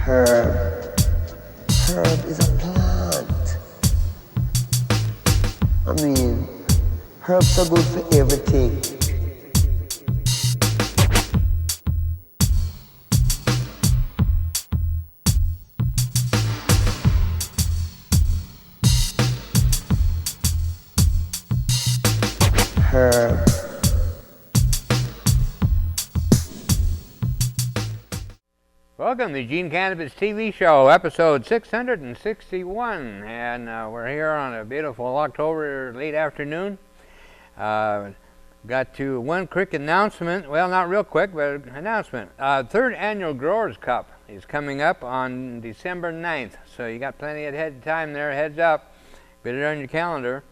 Herb. Herb is a plant. I mean, herbs are good for everything. Herb. Welcome to the Eugene Cannabis TV show, episode 661, and we're here on a beautiful October late afternoon. Got to one quick announcement, well, not real quick, but announcement. Third annual Growers Cup is coming up on December 9th, so you got plenty of time there, heads up, get it on your calendar.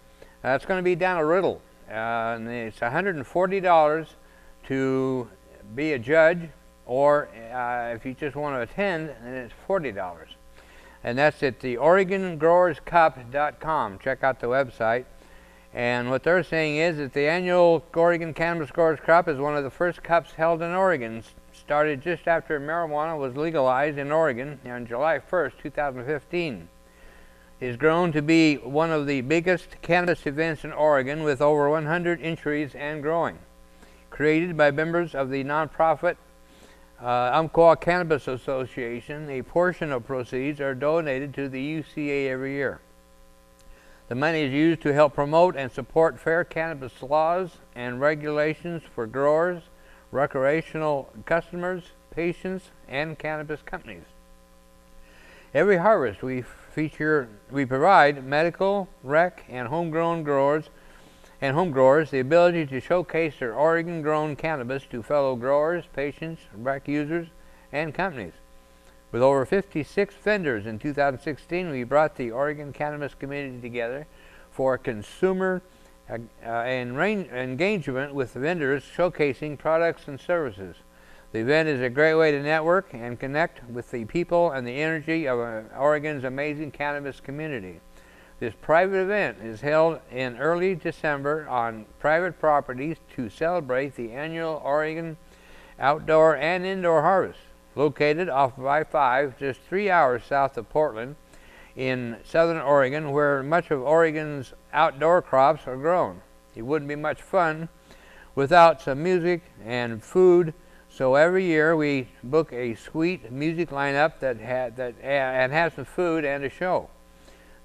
It's going to be down at Riddle, and it's $140 to be a judge, or if you just want to attend, then it's $40. And that's at the OregonGrowersCup.com. Check out the website. And what they're saying is that the annual Oregon Cannabis Growers Cup is one of the first cups held in Oregon. Started just after marijuana was legalized in Oregon on July 1st, 2015. It has grown to be one of the biggest cannabis events in Oregon, with over 100 entries and growing. Created by members of the nonprofit Umpqua Cannabis Association, a portion of proceeds are donated to the UCA every year. The money is used to help promote and support fair cannabis laws and regulations for growers, recreational customers, patients, and cannabis companies. Every harvest we provide medical, rec, and homegrown growers the ability to showcase their Oregon-grown cannabis to fellow growers, patients, rec users, and companies. With over 56 vendors in 2016, we brought the Oregon cannabis community together for consumer engagement with vendors showcasing products and services. The event is a great way to network and connect with the people and the energy of Oregon's amazing cannabis community. This private event is held in early December on private properties to celebrate the annual Oregon outdoor and indoor harvest. Located off of I-5, just 3 hours south of Portland in southern Oregon, where much of Oregon's outdoor crops are grown. It wouldn't be much fun without some music and food, so every year we book a sweet music lineup and have some food and a show.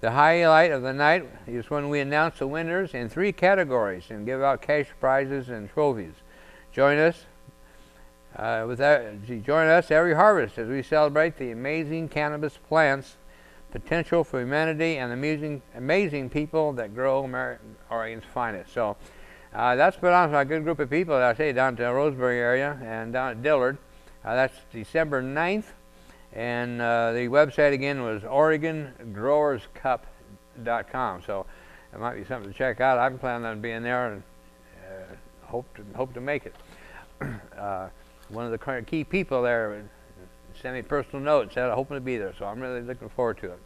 The highlight of the night is when we announce the winners in 3 categories and give out cash prizes and trophies. Join us every harvest as we celebrate the amazing cannabis plants, potential for humanity, and amazing people that grow Oregon's finest. So that's put on a good group of people, I say, down to the Roseberry area and down at Dillard. That's December 9th. And the website again was OregonGrowersCup.com. So it might be something to check out. I'm planning on being there and hope to make it. One of the key people there sent me a personal note and said I'm hoping to be there. So I'm really looking forward to it.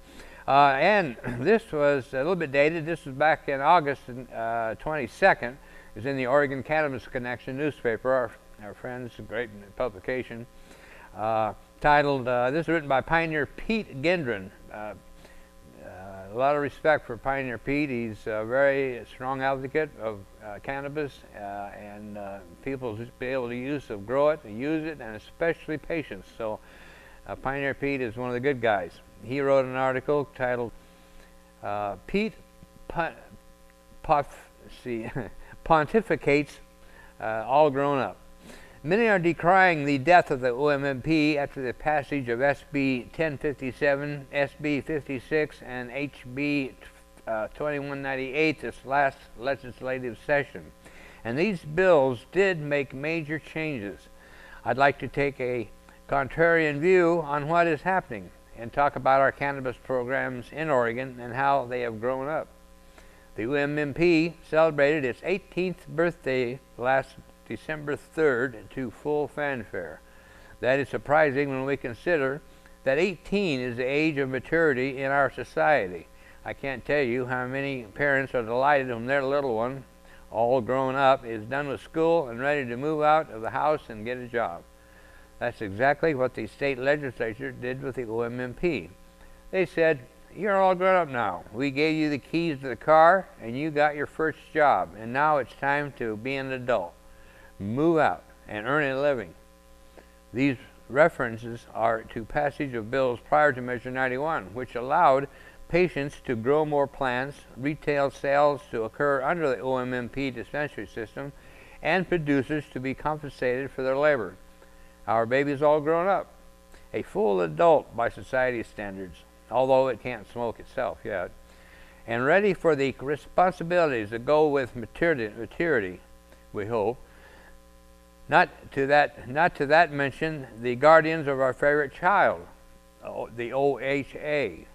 And this was a little bit dated. This was back in August 22nd. It was in the Oregon Cannabis Connection newspaper. Our friends, a great publication. Titled, this is written by Pioneer Pete Gendron. A lot of respect for Pioneer Pete. He's a very strong advocate of cannabis and people should be able to grow it, use it, and especially patients. So Pioneer Pete is one of the good guys. He wrote an article titled Pete Pontificates All Grown Up. Many are decrying the death of the OMMP after the passage of SB 1057, SB 56, and HB 2198 this last legislative session. And these bills did make major changes. I'd like to take a contrarian view on what is happening and talk about our cannabis programs in Oregon and how they have grown up. The OMMP celebrated its 18th birthday last December 3rd to full fanfare. That is surprising when we consider that 18 is the age of maturity in our society. I can't tell you how many parents are delighted when their little one, all grown up, is done with school and ready to move out of the house and get a job. That's exactly what the state legislature did with the OMMP. They said, you're all grown up now. We gave you the keys to the car and you got your first job, and now it's time to be an adult. Move out and earn a living. These references are to passage of bills prior to Measure 91, which allowed patients to grow more plants, retail sales to occur under the OMMP dispensary system, and producers to be compensated for their labor. Our baby's all grown up, a full adult by society's standards, although it can't smoke itself yet, and ready for the responsibilities that go with maturity, we hope. Not to that mention the guardians of our favorite child, the OHA,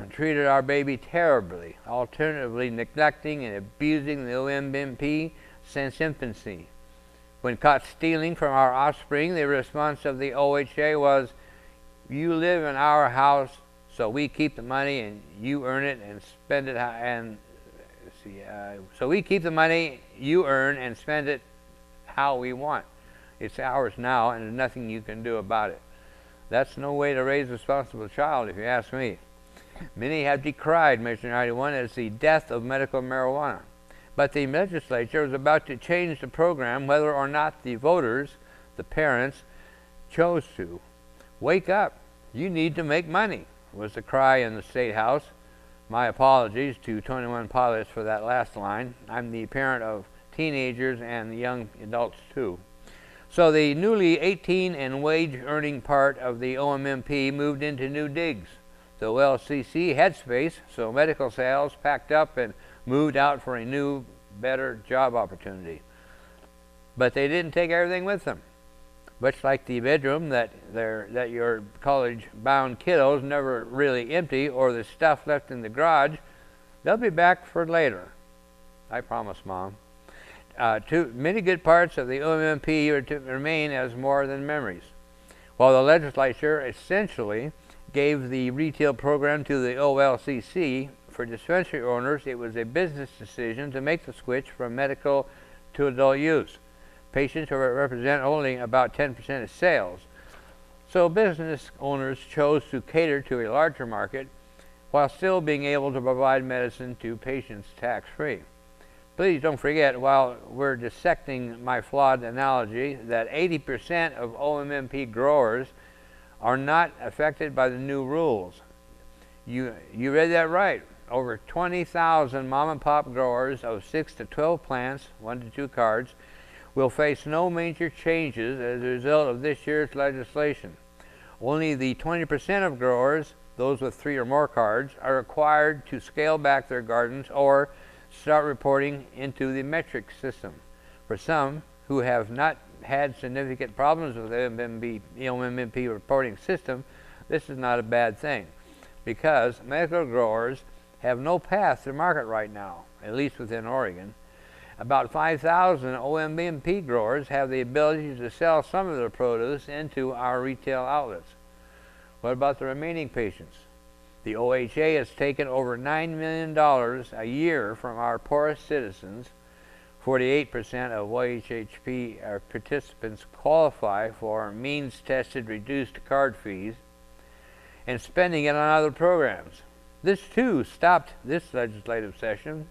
treated our baby terribly, alternatively neglecting and abusing the OMMP since infancy. When caught stealing from our offspring, the response of the OHA was, you live in our house, so we keep the money and you earn it and spend it, so we keep the money you earn and spend it how we want. It's ours now and there's nothing you can do about it. That's no way to raise a responsible child, if you ask me. Many have decried Measure 91 as the death of medical marijuana. But the legislature was about to change the program whether or not the voters, the parents, chose to. Wake up. You need to make money, was the cry in the State House. My apologies to 21 pilots for that last line. I'm the parent of teenagers and young adults too. So the newly 18 and wage earning part of the OMMP moved into new digs. The OLCC had space, so medical sales packed up and moved out for a new, better job opportunity. But they didn't take everything with them. Much like the bedroom that your college-bound kiddos never really empty, or the stuff left in the garage, they'll be back for later. I promise, Mom. Many good parts of the OMMP are to remain as more than memories. While the legislature essentially gave the retail program to the OLCC, for dispensary owners, it was a business decision to make the switch from medical to adult use. Patients represent only about 10% of sales. So business owners chose to cater to a larger market while still being able to provide medicine to patients tax-free. Please don't forget, while we're dissecting my flawed analogy, that 80% of OMMP growers are not affected by the new rules. You read that right. Over 20,000 mom-and-pop growers of 6 to 12 plants, 1 to 2 cards, will face no major changes as a result of this year's legislation. Only the 20% of growers, those with 3 or more cards, are required to scale back their gardens or start reporting into the metric system. For some who have not had significant problems with the OMMP reporting system, this is not a bad thing, because medical growers have no path to market right now, at least within Oregon. About 5,000 OMMP growers have the ability to sell some of their produce into our retail outlets. What about the remaining patients? The OHA has taken over $9 million a year from our poorest citizens. 48% of OHHP participants qualify for means-tested reduced card fees, and spending it on other programs. This too stopped this legislative session.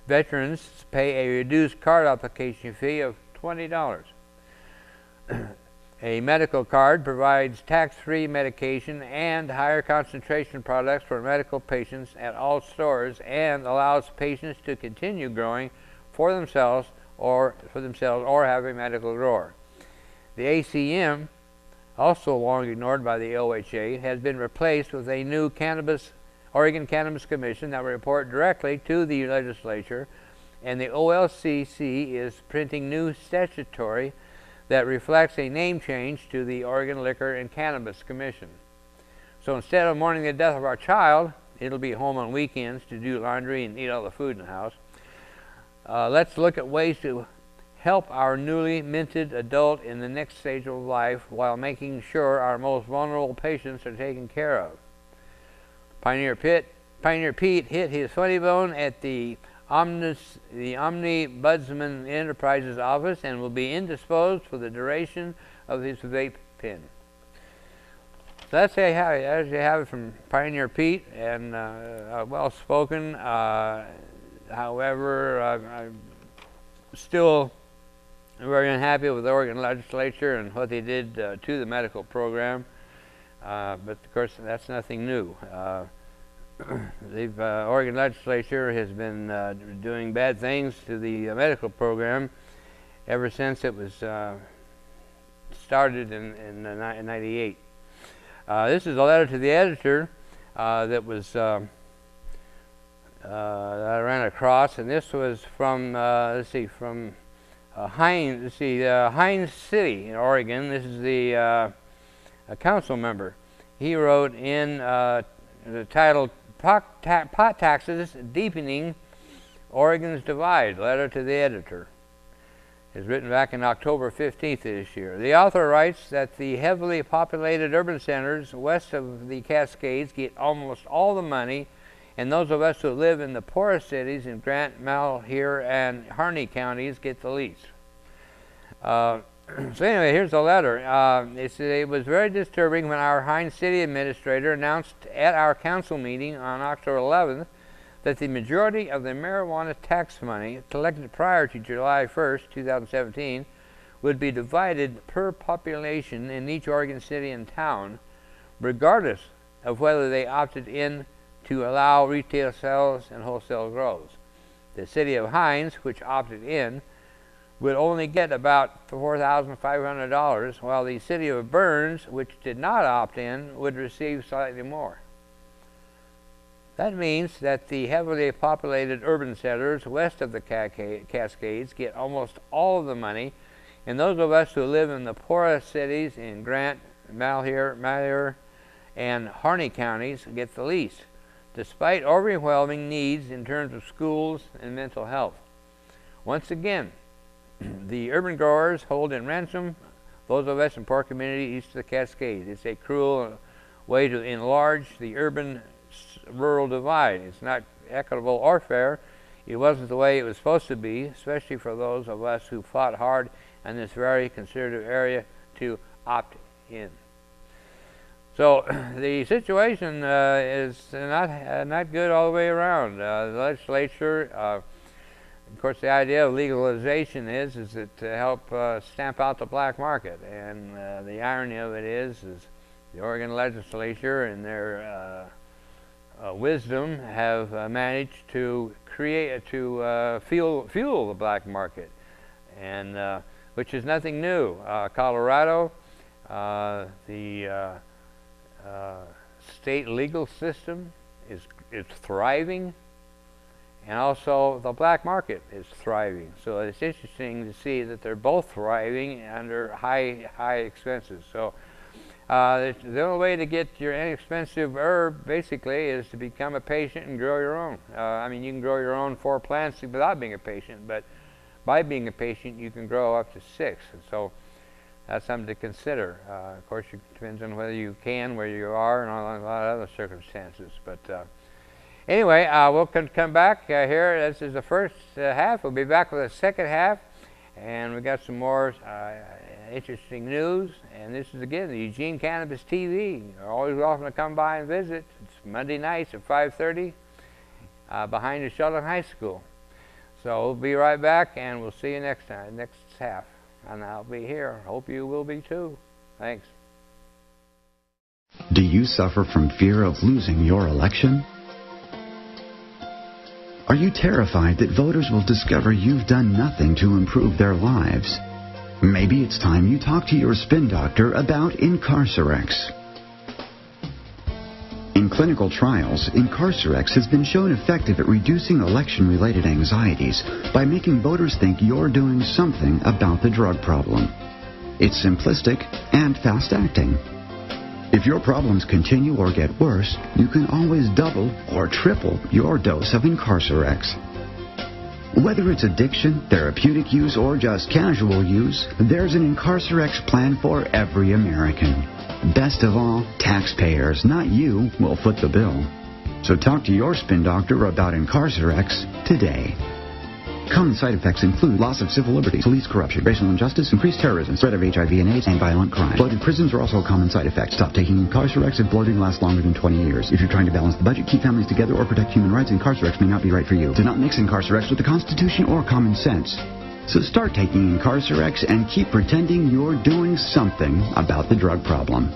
Veterans pay a reduced card application fee of $20. A medical card provides tax-free medication and higher concentration products for medical patients at all stores, and allows patients to continue growing for themselves or have a medical grower. The ACM, also long ignored by the OHA, has been replaced with a new Oregon Cannabis Commission that will report directly to the legislature, and the OLCC is printing new statutory that reflects a name change to the Oregon Liquor and Cannabis Commission. So instead of mourning the death of our child, it'll be home on weekends to do laundry and eat all the food in the house. Let's look at ways to help our newly minted adult in the next stage of life while making sure our most vulnerable patients are taken care of. Pioneer Pete hit his funny bone at the Ombudsman Enterprises office and will be indisposed for the duration of his vape pen. So that's how you have it. As you have it from Pioneer Pete, and well spoken. However, I'm still very unhappy with the Oregon legislature and what they did to the medical program. But of course, that's nothing new. The Oregon legislature has been doing bad things to the medical program ever since it was started in 98. This is a letter to the editor that was that I ran across, and this was from from Hines. Hines City in Oregon. This is the a council member. He wrote in the title "Pot Taxes Deepening Oregon's Divide." Letter to the editor. Is written back in October 15th of this year. The author writes that the heavily populated urban centers west of the Cascades get almost all the money, and those of us who live in the poorest cities in Grant, Malheur, and Harney counties get the least. So anyway, here's the letter. It was very disturbing when our Hines City administrator announced at our council meeting on October 11th that the majority of the marijuana tax money collected prior to July 1st, 2017 would be divided per population in each Oregon city and town, regardless of whether they opted in to allow retail sales and wholesale grows. The city of Hines, which opted in, would only get about $4,500, while the city of Burns, which did not opt in, would receive slightly more. That means that the heavily populated urban centers west of the Cascades get almost all of the money, and those of us who live in the poorest cities in Grant, Malheur, and Harney counties get the least, despite overwhelming needs in terms of schools and mental health. Once again, the urban growers hold in ransom those of us in poor communities east of the Cascades. It's a cruel way to enlarge the urban-rural divide. It's not equitable or fair. It wasn't the way it was supposed to be, especially for those of us who fought hard in this very conservative area to opt in. So the situation is not good all the way around. The legislature, of course, the idea of legalization is that to help stamp out the black market, and the irony of it is the Oregon legislature, in their wisdom, have managed to fuel the black market, and which is nothing new. Colorado, the state legal system is thriving, and also the black market is thriving. So it's interesting to see that they're both thriving under high expenses. So the only way to get your inexpensive herb basically is to become a patient and grow your own. I mean, you can grow your own 4 plants without being a patient, but by being a patient you can grow up to 6. And so that's something to consider. Of course, it depends on whether you can, where you are, and a lot of other circumstances. But anyway, we'll come back here. This is the first half. We'll be back with the second half, and we got some more interesting news. And this is, again, the Eugene Cannabis TV. You're always welcome to come by and visit. It's Monday nights at 5:30 behind the Sheldon High School. So we'll be right back, and we'll see you next time, next half. And I'll be here. Hope you will be too. Thanks. Do you suffer from fear of losing your election? Are you terrified that voters will discover you've done nothing to improve their lives? Maybe it's time you talk to your spin doctor about Incarcerex. In clinical trials, Incarcerex has been shown effective at reducing election-related anxieties by making voters think you're doing something about the drug problem. It's simplistic and fast-acting. If your problems continue or get worse, you can always double or triple your dose of Incarcerex. Whether it's addiction, therapeutic use, or just casual use, there's an Incarcerex plan for every American. Best of all, taxpayers, not you, will foot the bill. So talk to your spin doctor about Incarcerex today. Common side effects include loss of civil liberties, police corruption, racial injustice, increased terrorism, spread of HIV and AIDS, and violent crime. Bloated prisons are also a common side effect. Stop taking Incarcerex if bloating lasts longer than 20 years. If you're trying to balance the budget, keep families together, or protect human rights, Incarcerex may not be right for you. Do not mix Incarcerex with the Constitution or common sense. So start taking Incarcerex and keep pretending you're doing something about the drug problem.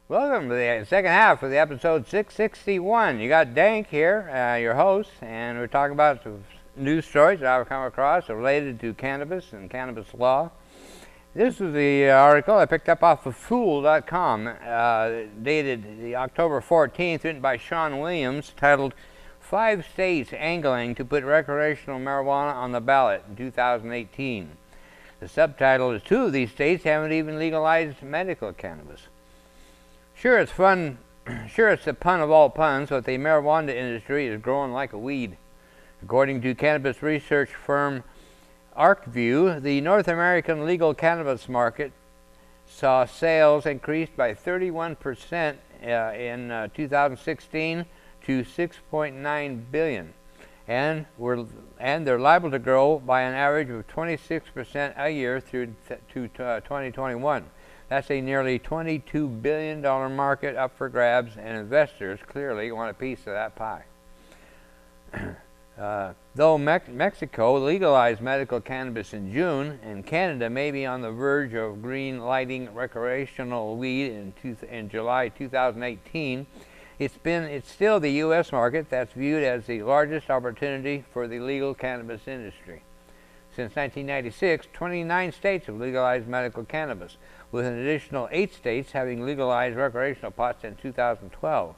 Welcome to the second half of the episode 661. You got Dank here, your host, and we're talking about the news stories that I've come across related to cannabis and cannabis law. This is the article I picked up off of Fool.com, dated the October 14th, written by Sean Williams, titled 5 States Angling to Put Recreational Marijuana on the Ballot in 2018. The subtitle is 2 of these states haven't even legalized medical cannabis. Sure, it's fun. Sure, it's the pun of all puns, but the marijuana industry is growing like a weed. According to cannabis research firm ArcView, the North American legal cannabis market saw sales increase by 31% in 2016 to $6.9 billion, and they're liable to grow by an average of 26% a year through to 2021. That's a nearly $22 billion market up for grabs, and investors clearly want a piece of that pie. Though Mexico legalized medical cannabis in June, and Canada may be on the verge of green lighting recreational weed in July 2018, it's still the U.S. market that's viewed as the largest opportunity for the legal cannabis industry. Since 1996, 29 states have legalized medical cannabis, with an additional 8 states having legalized recreational pots in 2012.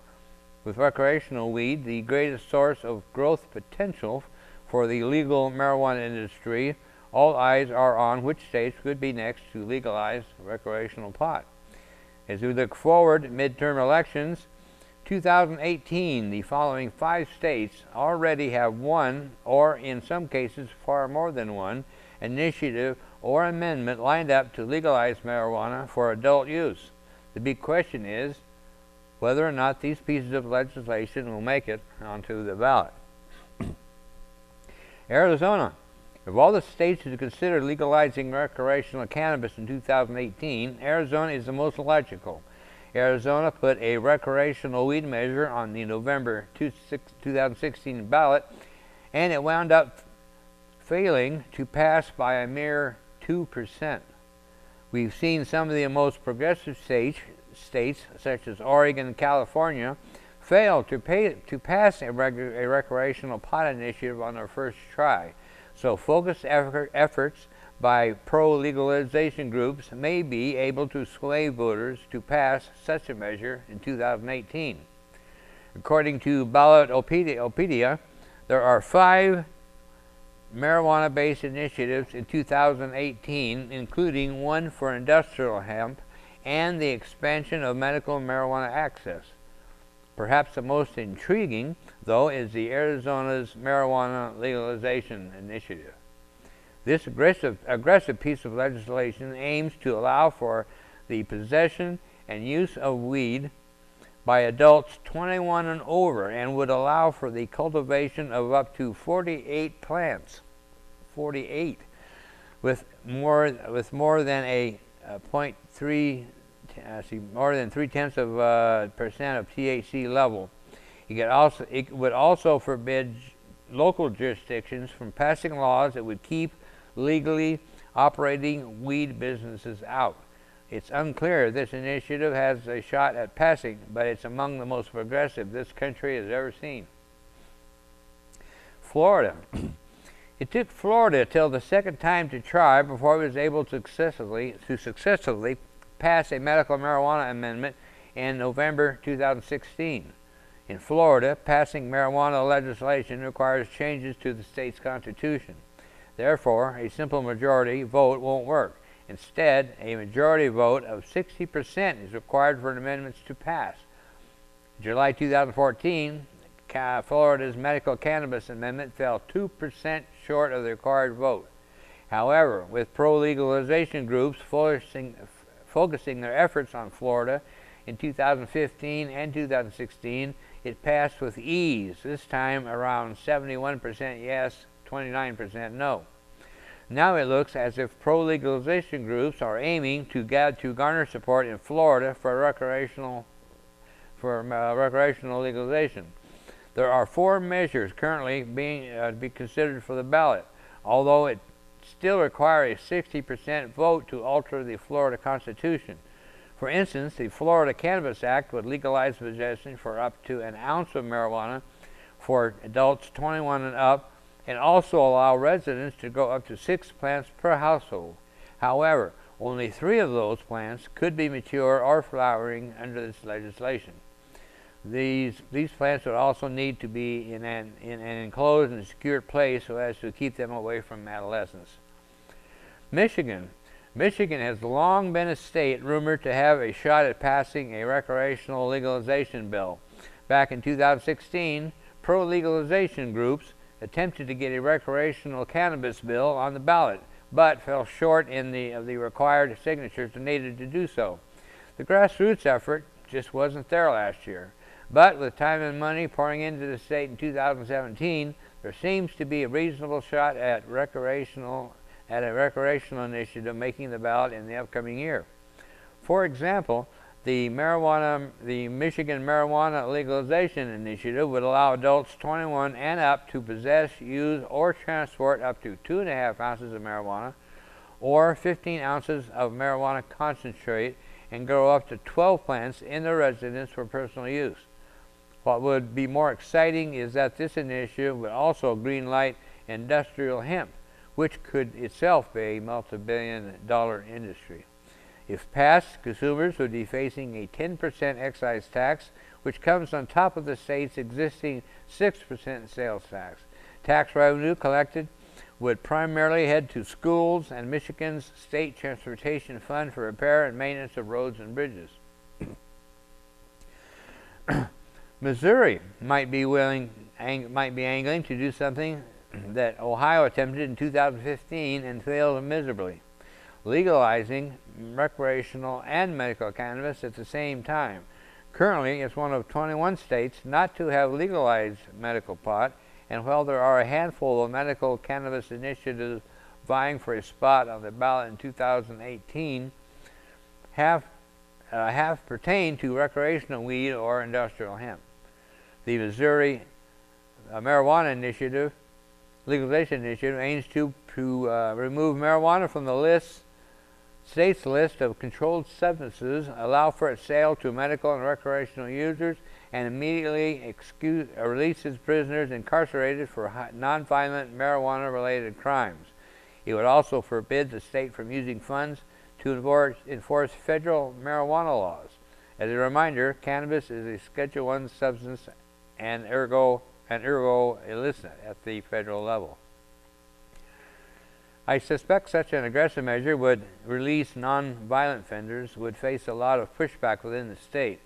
With recreational weed the greatest source of growth potential for the legal marijuana industry, all eyes are on which states could be next to legalize recreational pot. As we look forward to midterm elections, 2018, the following 5 states already have one, or in some cases far more than one, initiative or amendment lined up to legalize marijuana for adult use. The big question is whether or not these pieces of legislation will make it onto the ballot. Arizona. Of all the states to consider legalizing recreational cannabis in 2018, Arizona is the most logical. Arizona put a recreational weed measure on the November 2016 ballot, and it wound up failing to pass by a mere 2%. We've seen some of the most progressive states such as Oregon and California fail to pass a recreational pot initiative on their first try. So focused efforts by pro-legalization groups may be able to sway voters to pass such a measure in 2018. According to Ballotpedia, there are 5 marijuana-based initiatives in 2018, including one for industrial hemp and the expansion of medical marijuana access. Perhaps the most intriguing, though, is the Arizona's marijuana legalization initiative. This aggressive piece of legislation aims to allow for the possession and use of weed by adults 21 and over, and would allow for the cultivation of up to 48 plants. 48, with more than a 0.3 more than 0.3% of THC level. It would also forbid local jurisdictions from passing laws that would keep legally operating weed businesses out. It's unclear if this initiative has a shot at passing, but it's among the most progressive this country has ever seen. Florida. It took Florida till the second time to try before it was able to successfully pass a medical marijuana amendment in November 2016. In Florida, passing marijuana legislation requires changes to the state's constitution. Therefore, a simple majority vote won't work. Instead, a majority vote of 60% is required for amendments to pass. In July 2014, Florida's medical cannabis amendment fell 2% short of the required vote. However, with pro-legalization groups focusing their efforts on Florida in 2015 and 2016, it passed with ease, this time around 71% yes, 29% no. Now it looks as if pro-legalization groups are aiming to garner support in Florida for recreational legalization. There are 4 measures currently being be considered for the ballot, although it still requires a 60% vote to alter the Florida Constitution. For instance, the Florida Cannabis Act would legalize possession for up to an ounce of marijuana for adults 21 and up, and also allow residents to grow up to 6 plants per household. However, only 3 of those plants could be mature or flowering under this legislation. These plants would also need to be in an enclosed and secured place so as to keep them away from adolescents. Michigan has long been a state rumored to have a shot at passing a recreational legalization bill. Back in 2016, pro-legalization groups attempted to get a recreational cannabis bill on the ballot, but fell short of the required signatures needed to do so. The grassroots effort just wasn't there last year. But with time and money pouring into the state in 2017, there seems to be a reasonable shot at a recreational initiative making the ballot in the upcoming year. For example, the Michigan Marijuana Legalization Initiative would allow adults 21 and up to possess, use, or transport up to 2.5 ounces of marijuana or 15 ounces of marijuana concentrate and grow up to 12 plants in their residence for personal use. What would be more exciting is that this initiative would also greenlight industrial hemp, which could itself be a multi-billion-dollar industry. If passed, consumers would be facing a 10% excise tax, which comes on top of the state's existing 6% sales tax. Tax revenue collected would primarily head to schools and Michigan's State Transportation Fund for repair and maintenance of roads and bridges. Missouri might be angling to do something that Ohio attempted in 2015 and failed miserably, legalizing recreational and medical cannabis at the same time. Currently, it's one of 21 states not to have legalized medical pot, and while there are a handful of medical cannabis initiatives vying for a spot on the ballot in 2018, have pertained to recreational weed or industrial hemp. The Missouri Marijuana Legalization Initiative aims to remove marijuana from the state's list of controlled substances, allow for its sale to medical and recreational users, and immediately releases prisoners incarcerated for nonviolent marijuana-related crimes. It would also forbid the state from using funds to enforce federal marijuana laws. As a reminder, cannabis is a Schedule I substance and ergo illicit at the federal level. I suspect such an aggressive measure would release non-violent offenders, would face a lot of pushback within the state,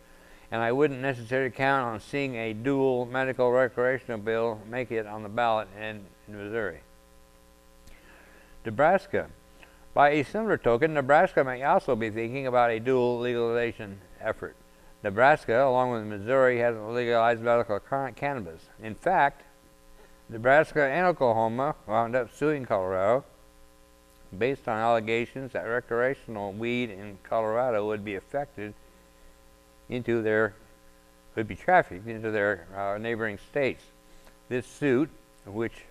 and I wouldn't necessarily count on seeing a dual medical recreational bill make it on the ballot in Missouri. Nebraska. By a similar token, Nebraska may also be thinking about a dual legalization effort. Nebraska, along with Missouri, hasn't legalized medical cannabis. In fact, Nebraska and Oklahoma wound up suing Colorado based on allegations that recreational weed in Colorado would be trafficked into their neighboring states. This suit, which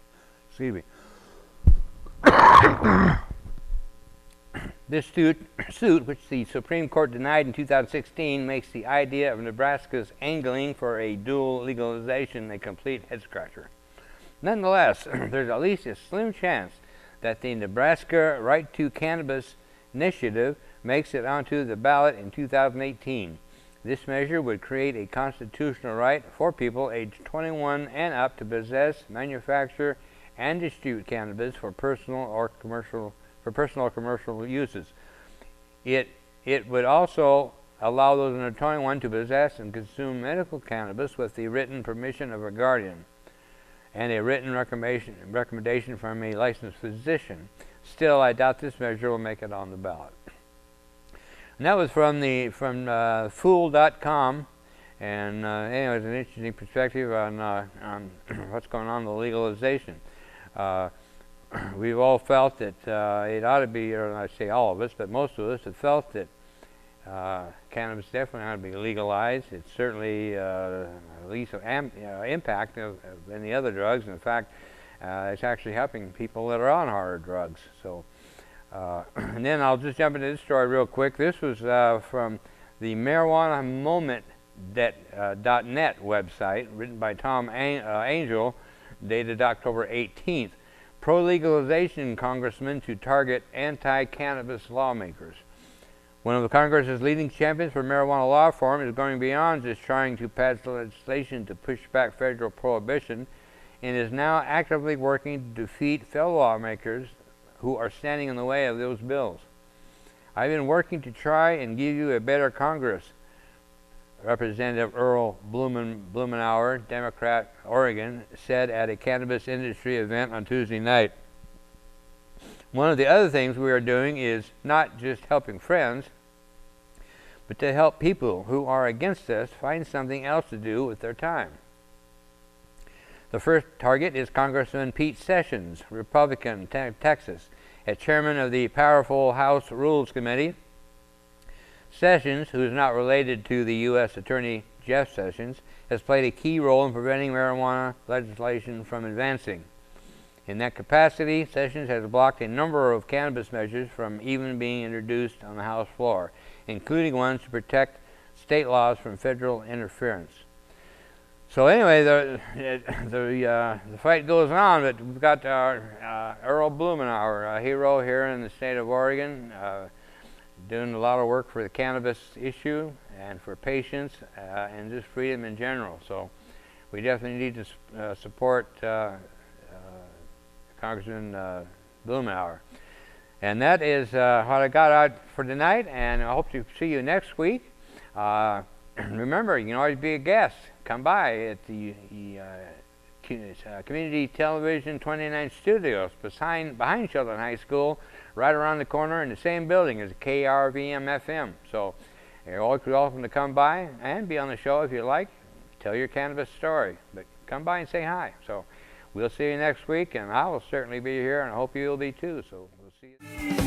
the Supreme Court denied in 2016, makes the idea of Nebraska's angling for a dual legalization a complete head-scratcher. Nonetheless, there's at least a slim chance that the Nebraska Right to Cannabis initiative makes it onto the ballot in 2018. This measure would create a constitutional right for people aged 21 and up to possess, manufacture, and distribute cannabis for personal or commercial uses. It would also allow those under 21 to possess and consume medical cannabis with the written permission of a guardian and a written recommendation from a licensed physician. Still, I doubt this measure will make it on the ballot. And that was from fool.com. And anyway, it's an interesting perspective on what's going on with the legalization. We've all felt that it ought to be, or I say all of us, but most of us have felt that cannabis definitely ought to be legalized. It's certainly least impact of any other drugs. And in fact, it's actually helping people that are on harder drugs. So, and then I'll just jump into this story real quick. This was from the marijuanamoment.net website, written by Tom Angel, dated October 18th. Pro-legalization congressman to target anti-cannabis lawmakers. One of the Congress's leading champions for marijuana law reform is going beyond just trying to pass legislation to push back federal prohibition, and is now actively working to defeat fellow lawmakers who are standing in the way of those bills. I've been working to try and give you a better Congress, Representative Earl Blumenauer, Democrat, Oregon, said at a cannabis industry event on Tuesday night. One of the other things we are doing is not just helping friends, but to help people who are against us find something else to do with their time. The first target is Congressman Pete Sessions, Republican, Texas, a chairman of the powerful House Rules Committee. Sessions, who is not related to the U.S. Attorney Jeff Sessions, has played a key role in preventing marijuana legislation from advancing. In that capacity, Sessions has blocked a number of cannabis measures from even being introduced on the House floor, including ones to protect state laws from federal interference. So anyway, the fight goes on, but we've got Earl Blumenauer, a hero here in the state of Oregon, doing a lot of work for the cannabis issue and for patients and just freedom in general. So we definitely need to support Congressman Blumenauer. And that is what I got out for tonight, and I hope to see you next week. Remember, you can always be a guest. Come by at the Community Television 29 Studios behind Sheldon High School, right around the corner in the same building as KRVM-FM. So you're always welcome to come by and be on the show if you like. Tell your cannabis story, but come by and say hi. So we'll see you next week, and I will certainly be here, and I hope you'll be too. So we'll see you.